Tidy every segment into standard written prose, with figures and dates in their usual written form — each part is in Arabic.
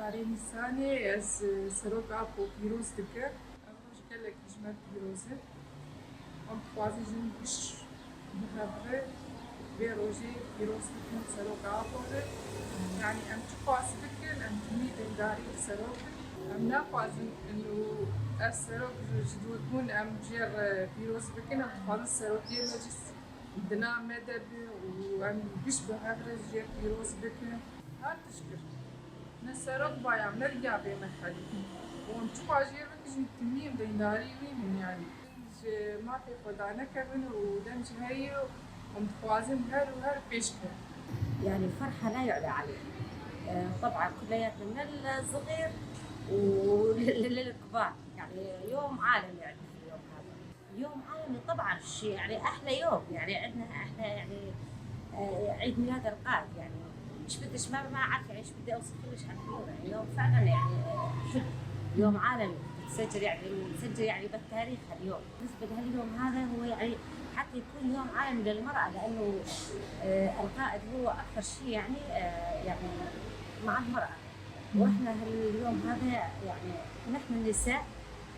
تارين الثاني سروق أبو بيروز دكر أمروش قالك جمال بيروزة أم خوازي جن بش بهبرة بيروجي بيروز دكر سروق أبو يعني أم تخواز دكر أم تميد داري سروق أم نخوازن إنه السروق جدودون أم جير بيروز دكر أم تخواز السروق مجلس دنا مدب وأم بش بهبرة جير بيروز دكر هاد تشكر نسرق بايع مرجع بمحلي ونشوف عجير بكجي تميم ديناري وين يعني ما في خدانا كبن ودمج هي ومتخوازن هر وهر بيشكر يعني الفرحة لا يعلى عليها. طبعا كلياتنا من الصغير وللكبار يعني يوم عالمي يعني اليوم هذا يوم عالمي طبعا شيء يعني أحلى يوم يعني عندنا احنا يعني عيد ميلاد القائد يعني مش بديش ما عارفه ايش بدي اوصف لك عن اليوم يعني يوم فعلا يعني حلو يوم عالمي بتسجل يعني بالتاريخ اليوم بالنسبه لهاليوم هذا هو يعني حتى يكون يوم عالمي للمراه لانه القائد هو اكثر شيء يعني يعني مع المراه واحنا هاليوم هذا يعني نحن النساء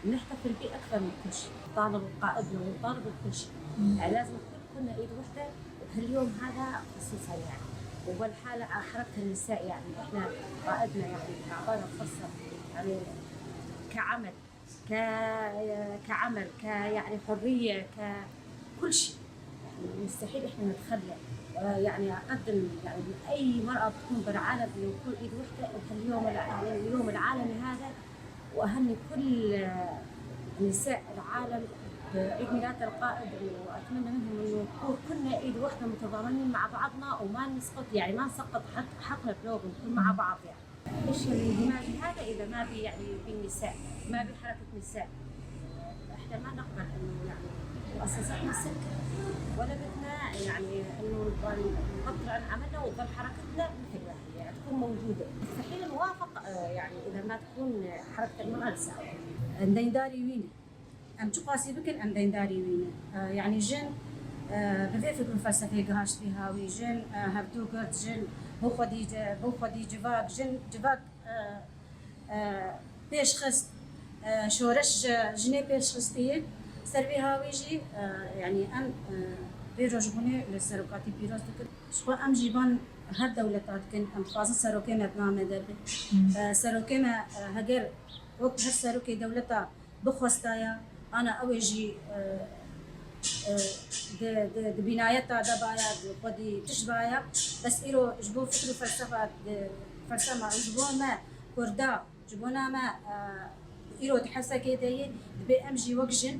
نحتفل به اكثر من كل شيء نطالب قائدنا ونطالب بكل شيء يعني لازم كلنا ايد وحده بهاليوم هذا خصوصا يعني وبالحالة حركة النساء يعني احنا قائدنا يعني اعطانا فرصة يعني كعمل يعني حرية ككل شيء يعني مستحيل احنا نتخلى يعني اقدم يعني اي مرأة بتكون بالعالم انه يكون ايد وحدة اليوم العالمي هذا واهني كل نساء العالم عيد ميلاد القائد واتمنى منهم انه نكون كلنا ايد واحده متضامنين مع بعضنا وما نسقط يعني ما نسقط حقنا بلوغ نكون مع بعض يعني. ايش الاندماج هذا اذا ما بي يعني بالنساء ما بحركه نساء احنا ما نقبل انه يعني مؤسساتنا سكر ولا بدنا يعني انه نبطل عن عملنا وتظل حركتنا مثل ما هي يعني تكون موجوده مستحيل نوافق يعني اذا ما تكون حركه المراه لسه عندنا داري وين ام تقاسي بكن ام داري وين يعني جن بفكر الفلسفه قهاش فيها وجن هبدو قرد جن بو خديجه فاق جن جفاق بيش خست شورش جني بيش خستيه سربي هاويجي يعني ام بيروج هنا للسروقاتي بيروز دكن شو ام جيبان هر دولتات كن ام فاز سروكنا بنام درب سروكنا هجر وقت هالسروكي دولتا بخوستايا أنا أوجي د بنايتها دبايا بدي تشبايا بس إيرو جبون فكر فلسفة جبون ما كردا جبونا ما إيرو تحسا كده دبي أمجي وجن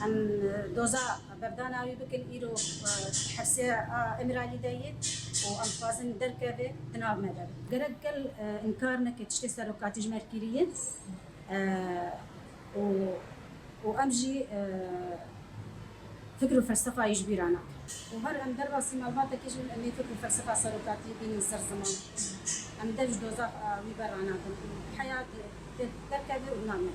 أم دوزا بردانا ويبكن إيرو تحسا إمرالي دايت وأم فازن دركبه تناب مدر جرقل إنكارنا كتشتي سروقات جمال كيريين وامجي فكر الفلسفه يجبرنا وهر ام دربا سيما باتا كيجي اني فكر الفلسفه صاروكاتي بين سر زمان ام درج دوزا ويبرانا حياتي تركبي ونعمل